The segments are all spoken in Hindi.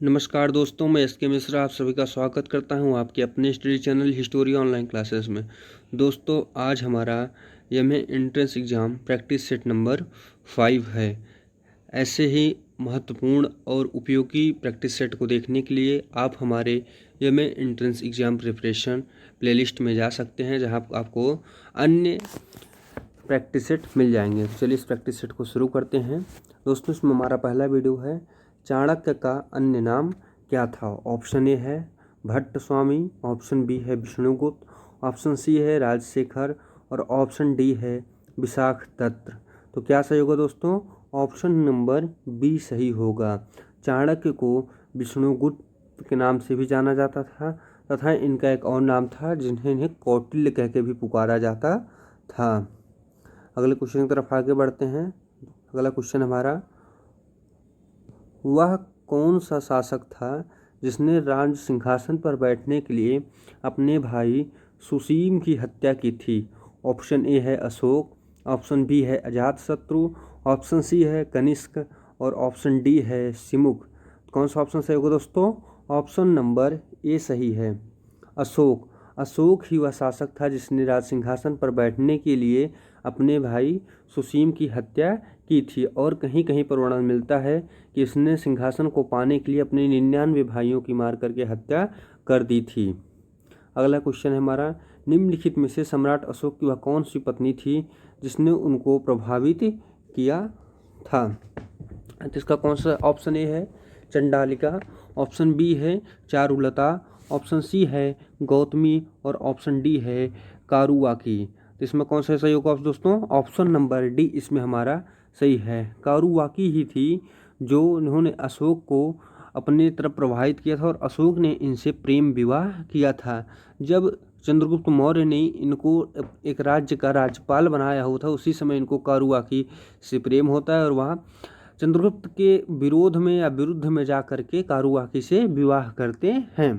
नमस्कार दोस्तों, मैं एस के मिश्रा आप सभी का स्वागत करता हूं आपके अपने study channel history online classes में। दोस्तों, आज हमारा MA entrance exam practice set number 5 है। ऐसे ही महत्वपूर्ण और उपयोगी प्रैक्टिस सेट को देखने के लिए आप हमारे MA entrance exam preparation playlist में जा सकते हैं, जहां आपको अन्य प्रैक्टिस सेट मिल जाएंगे। तो चलिए इस प्रैक्टिस सेट को शुरू करते हैं। दोस्तों, इसमें हमारा पहला वीडियो है चाणक्य का अन्य नाम क्या था। ऑप्शन ए है भट्ट स्वामी, ऑप्शन बी है विष्णुगुप्त, ऑप्शन सी है राजशेखर और ऑप्शन डी है विशाखदत्त। तो क्या सही होगा दोस्तों? ऑप्शन नंबर बी सही होगा। चाणक्य को विष्णुगुप्त के नाम से भी जाना जाता था तथा इनका एक और नाम था जिन्हें कौटिल्य कह के भी पुकारा जाता था। अगले क्वेश्चन की तरफ आगे बढ़ते हैं। अगला क्वेश्चन हमारा, वह कौन सा शासक था जिसने राज सिंहासन पर बैठने के लिए अपने भाई सुसीम की हत्या की थी। ऑप्शन ए है अशोक, ऑप्शन बी है अजातशत्रु, ऑप्शन सी है कनिष्क और ऑप्शन डी है सिमुक। कौन सा ऑप्शन सही होगा दोस्तों? ऑप्शन नंबर ए सही है, अशोक। अशोक ही वह शासक था जिसने राज सिंहासन पर बैठने के लिए अपने भाई सुसीम की हत्या की थी और कहीं कहीं पर वर्णन मिलता है कि इसने सिंहासन को पाने के लिए अपने 99 भाइयों की मार करके हत्या कर दी थी। अगला क्वेश्चन है हमारा, निम्नलिखित में से सम्राट अशोक की वह कौन सी पत्नी थी जिसने उनको प्रभावित किया था। तो इसका कौन सा ऑप्शन ए है चंडालिका, ऑप्शन बी है चारुलता, ऑप्शन सी है गौतमी और ऑप्शन डी है कारुवाकी। तो इसमें कौन सा सही होगा दोस्तों? ऑप्शन नंबर डी इसमें हमारा सही है। कारुवाकी ही थी जो उन्होंने अशोक को अपने तरफ प्रभावित किया था और अशोक ने इनसे प्रेम विवाह किया था। जब चंद्रगुप्त मौर्य ने इनको एक राज्य का राज्यपाल बनाया हुआ था, उसी समय इनको कारुवाकी से प्रेम होता है और वह चंद्रगुप्त के विरोध में या विरुद्ध में जा करके कारुवाकी से विवाह करते हैं।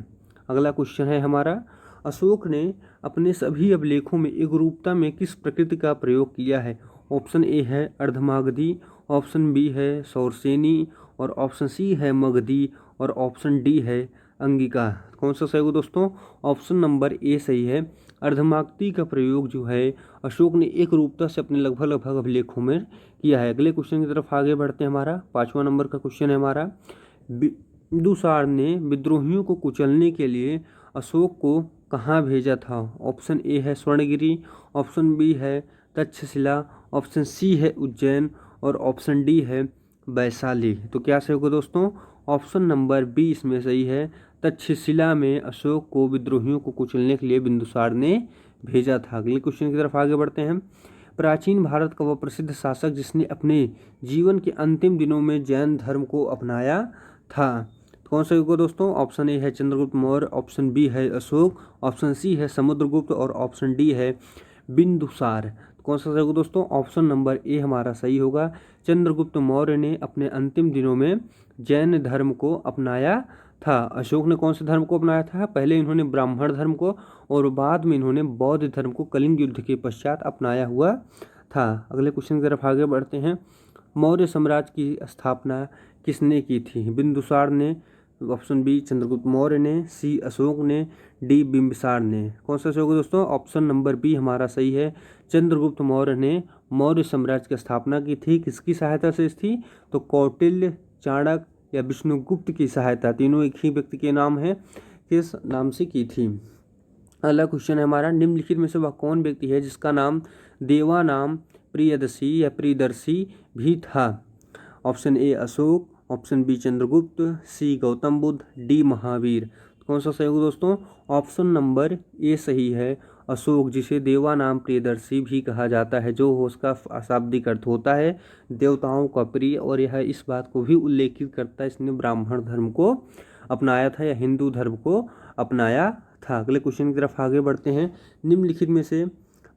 अगला क्वेश्चन है हमारा, अशोक ने अपने सभी अभिलेखों में एकरूपता में किस प्रकृति का प्रयोग किया है। ऑप्शन ए है अर्धमागधी, ऑप्शन बी है सौरसेनी और ऑप्शन सी है मगधी और ऑप्शन डी है अंगिका। कौन सा सही होगा दोस्तों? ऑप्शन नंबर ए सही है। अर्धमागधी का प्रयोग जो है अशोक ने एक रूपता से अपने लगभग अभिलेखों में किया है। अगले क्वेश्चन की तरफ आगे बढ़ते हैं। हमारा 5वां नंबर का क्वेश्चन है हमारा, बिंदुसार ने विद्रोहियों को कुचलने के लिए अशोक को कहाँ भेजा था। ऑप्शन ए है स्वर्णगिरी, ऑप्शन बी है तक्षशिला, ऑप्शन सी है उज्जैन और ऑप्शन डी है वैशाली। तो क्या सही होगा दोस्तों? ऑप्शन नंबर बी इसमें सही है। तक्षशिला में अशोक को विद्रोहियों को कुचलने के लिए बिंदुसार ने भेजा था। अगले क्वेश्चन की तरफ आगे बढ़ते हैं। प्राचीन भारत का वह प्रसिद्ध शासक जिसने अपने जीवन के अंतिम दिनों में जैन धर्म को अपनाया था। कौन सा होगा दोस्तों? ऑप्शन ए है चंद्रगुप्त मौर्य, ऑप्शन बी है अशोक, ऑप्शन सी है समुद्रगुप्त और ऑप्शन डी है बिंदुसार। कौन सा सही होगा दोस्तों? ऑप्शन नंबर ए हमारा सही होगा। चंद्रगुप्त मौर्य ने अपने अंतिम दिनों में जैन धर्म को अपनाया था। अशोक ने कौन से धर्म को अपनाया था? पहले इन्होंने ब्राह्मण धर्म को और बाद में इन्होंने बौद्ध धर्म को कलिंग युद्ध के पश्चात अपनाया हुआ था। अगले क्वेश्चन की तरफ आगे बढ़ते हैं। मौर्य साम्राज्य की स्थापना किसने की थी? बिंदुसार ने, ऑप्शन बी चंद्रगुप्त मौर्य ने, सी अशोक ने, डी बिंबिसार ने। कौन सा होगा दोस्तों? ऑप्शन नंबर बी हमारा सही है। चंद्रगुप्त मौर्य ने मौर्य साम्राज्य की स्थापना की थी। किसकी सहायता से थी? तो कौटिल्य, चाणक्य या विष्णुगुप्त की सहायता, तीनों एक ही व्यक्ति के नाम है, किस नाम से की थी। अगला क्वेश्चन है हमारा, निम्नलिखित में से वह कौन व्यक्ति है जिसका नाम देवा नाम प्रियदर्शी या प्रियदर्शी भी था। Option A Ashoka, option B Chandragupta, C Gautam Buddha, D Mahavir. कौन सा सही होगा दोस्तों? ऑप्शन नंबर ए सही है, अशोक, जिसे देवा नाम प्रियदर्शी भी कहा जाता है, जो उसका शाब्दिक अर्थ होता है देवताओं का प्रिय। और यह इस बात को भी उल्लेखित करता है इसने ब्राह्मण धर्म को अपनाया था या हिंदू धर्म को अपनाया था। अगले क्वेश्चन की तरफ आगे बढ़ते हैं। निम्नलिखित में से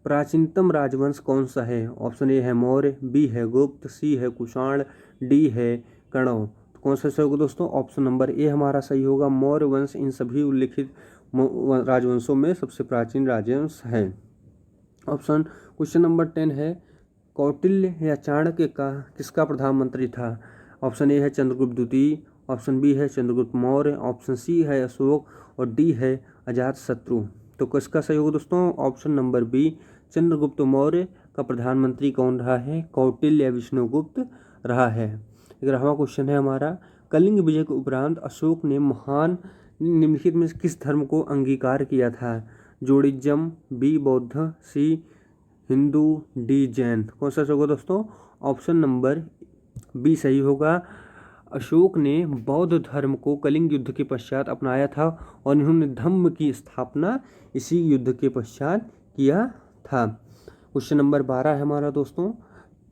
प्राचीनतम राजवंश कौन सा है? ऑप्शन ए है मौर्य, बी है गुप्त, सी है कुषाण, डी है कण्व। तो कौन सा सही होगा दोस्तों? ऑप्शन नंबर ए हमारा सही होगा। मौर्य वंश इन सभी उल्लिखित राजवंशों में सबसे प्राचीन राजवंश है। ऑप्शन क्वेश्चन नंबर 10 है, कौटिल्य या चाणक्य का किसका प्रधानमंत्री था। ऑप्शन ए है चंद्रगुप्त द्वितीय, ऑप्शन बी है चंद्रगुप्त मौर्य, ऑप्शन सी है अशोक और डी है अजातशत्रु। तो किसका सही होगा दोस्तों? Option number B Chandragupta Maurya का प्रधानमंत्री कौन रहा है? कौटिल्य या विष्णुगुप्त रहा है। 11वां क्वेश्चन है हमारा, कलिंग विजय के उपरांत अशोक ने महान निम्नलिखित में किस धर्म को अंगीकार किया था? जोड़िज्म, बी बौद्ध, सी हिंदू, डी जैन। कौन सा होगा दोस्तों? ऑप्शन नंबर बी सही होगा। अशोक ने बौद्ध धर्म को कलिंग युद्ध के पश्चात अपनाया था और इन्होंने धम्म की स्थापना इसी युद्ध के पश्चात किया था। क्वेश्चन नंबर 12 है हमारा दोस्तों,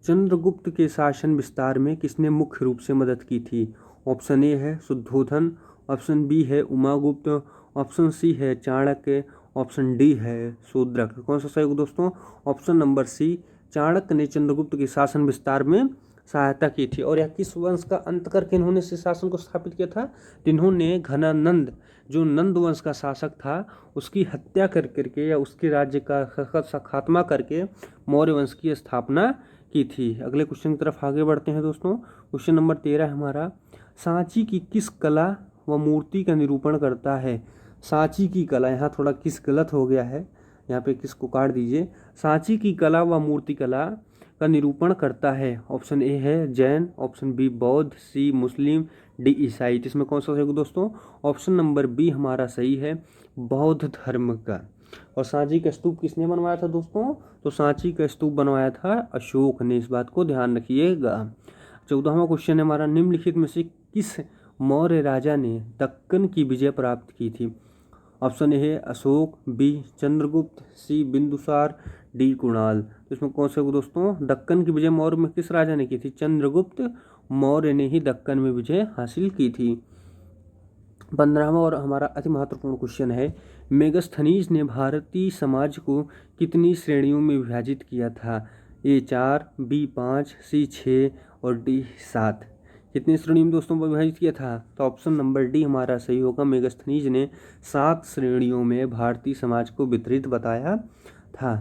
चंद्रगुप्त के शासन विस्तार में किसने मुख्य रूप से मदद की थी? ऑप्शन ए है शुद्धोधन, ऑप्शन बी है उमागुप्त, ऑप्शन सी है चाणक्य, ऑप्शन डी है शूद्रक। कौन सा सही होगा दोस्तों? ऑप्शन नंबर सी चाणक्य ने चंद्रगुप्त के शासन विस्तार में सहायता की थी। और यह किस वंश का अंत करके इन्होंने इस शासन को स्थापित किया था? इन्होंने घनानंद, जो नंद वंश का शासक था, उसकी हत्या कर करके या उसके राज्य का खात्मा करके मौर्य वंश की स्थापना की थी। अगले क्वेश्चन की तरफ आगे बढ़ते हैं दोस्तों। क्वेश्चन नंबर 13 हमारा, सांची की किस कला व मूर्ति का निरूपण करता है? सांची की कला, यहाँ थोड़ा किस गलत हो गया है, यहाँ पे किस को काट दीजिए। सांची की कला व मूर्ति कला का निरूपण करता है। ऑप्शन ए है जैन, ऑप्शन बी बौद्ध, सी मुस्लिम, डी ईसाई। इसमें कौन सा सही होगा दोस्तों? ऑप्शन नंबर बी हमारा सही है, बौद्ध धर्म का। और सांची का स्तूप किसने बनवाया था दोस्तों? तो सांची का स्तूप बनवाया था अशोक ने, इस बात को ध्यान रखिएगा। 14वां क्वेश्चन है हमारा, निम्नलिखित में से किस मौर्य राजा ने दक्कन की विजय प्राप्त की थी? ऑप्शन ए है अशोक, बी चंद्रगुप्त, सी बिंदुसार, डी कुणाल। तो इसमें कौन सा होगा दोस्तों? दक्कन की विजय मौर्य में किस राजा ने की थी? चंद्रगुप्त मौर्य ने ही दक्कन में विजय हासिल की थी। 15वां और हमारा अति महत्वपूर्ण क्वेश्चन है, मेगस्थनीज ने भारतीय समाज को कितनी श्रेणियों में विभाजित किया था? ए 4, बी 5, सी 6 और डी 7। कितनी श्रेणी में दोस्तों विभाजित किया था? तो ऑप्शन नंबर डी हमारा सही होगा। मेगस्थनीज ने 7 श्रेणियों में भारतीय समाज को वितरित बताया था।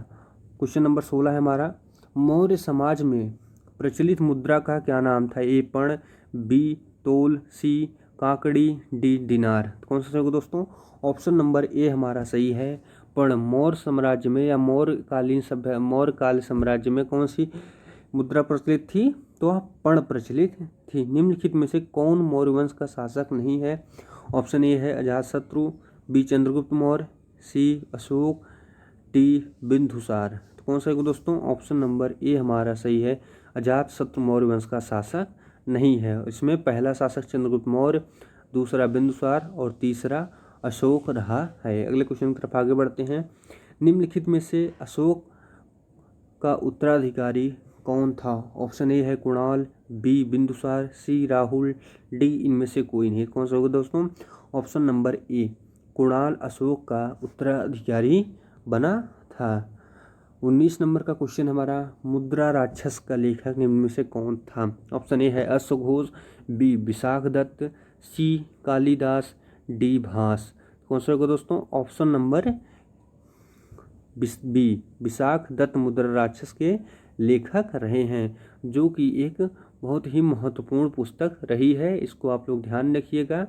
क्वेश्चन नंबर 16 है हमारा, मौर्य समाज में प्रचलित मुद्रा का क्या नाम था? ए पण, बी तोल, सी काकड़ी, डी दिनार। कौन सा सही होगा दोस्तों? ऑप्शन नंबर ए हमारा सही है, पण। मौर्य साम्राज्य में या मौर्य काल साम्राज्य में कौन सी मुद्रा प्रचलित थी? तो पण प्रचलित थी। निम्नलिखित में से कौन मौर्य वंश का शासक नहीं है? ऑप्शन ए है अजातशत्रु, बी चंद्रगुप्त मौर्य, सी अशोक, डी बिंदुसार। तो कौन सा है दोस्तों? ऑप्शन नंबर ए हमारा सही है, अजातशत्रु मौर्य वंश का शासक नहीं है। इसमें पहला शासक चंद्रगुप्त मौर्य, दूसरा बिंदुसार और तीसरा अशोक रहा है। अगले क्वेश्चन की तरफ आगे बढ़ते हैं। निम्नलिखित में से अशोक का उत्तराधिकारी कौन था? ऑप्शन ए है कुणाल, बी बिंदुसार, सी राहुल, डी इनमें से कोई नहीं। कौन सा होगा दोस्तों? Option number A Kunal Ashok का उत्तराधिकारी बना था। 19 नंबर का क्वेश्चन हमारा, मुद्रा राक्षस का लेखक निम्न में से कौन था? ऑप्शन ए है अश्वघोष, बी विशाखदत्त, सी कालिदास, डी भास। कौन सा होगा दोस्तों? ऑप्शन नंबर बी विशाखदत्त मुद्रा राक्षस के लेखक रहे हैं, जो कि एक बहुत ही महत्वपूर्ण पुस्तक रही है। इसको आप लोग ध्यान रखिएगा।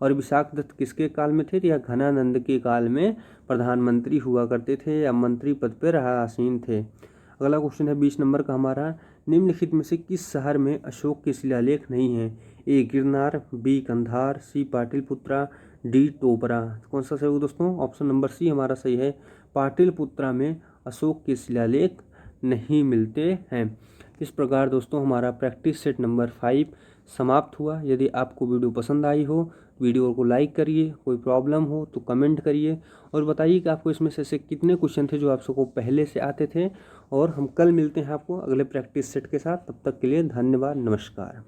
और विशाखदत्त किसके काल में थे? या घनानंद के काल में प्रधानमंत्री हुआ करते थे या मंत्री पद पर आसीन थे। अगला क्वेश्चन है 20 नंबर का हमारा, निम्नलिखित में से किस शहर में अशोक के शिलालेख नहीं है? ए गिरनार, बी कंधार, सी पाटलिपुत्रा, डी टोपरा। कौन सा सही होगा दोस्तों? ऑप्शन नंबर सी हमारा सही है, पाटलिपुत्रा में अशोक के शिलालेख नहीं मिलते हैं। इस प्रकार दोस्तों हमारा प्रैक्टिस सेट नंबर 5 समाप्त हुआ। यदि आपको वीडियो पसंद आई हो, वीडियो को लाइक करिए, कोई प्रॉब्लम हो तो कमेंट करिए और बताइए कि आपको इसमें से ऐसे कितने क्वेश्चन थे जो आप सबको पहले से आते थे। और हम कल मिलते हैं आपको अगले प्रैक्टिस सेट के साथ। तब तक के लिए धन्यवाद, नमस्कार।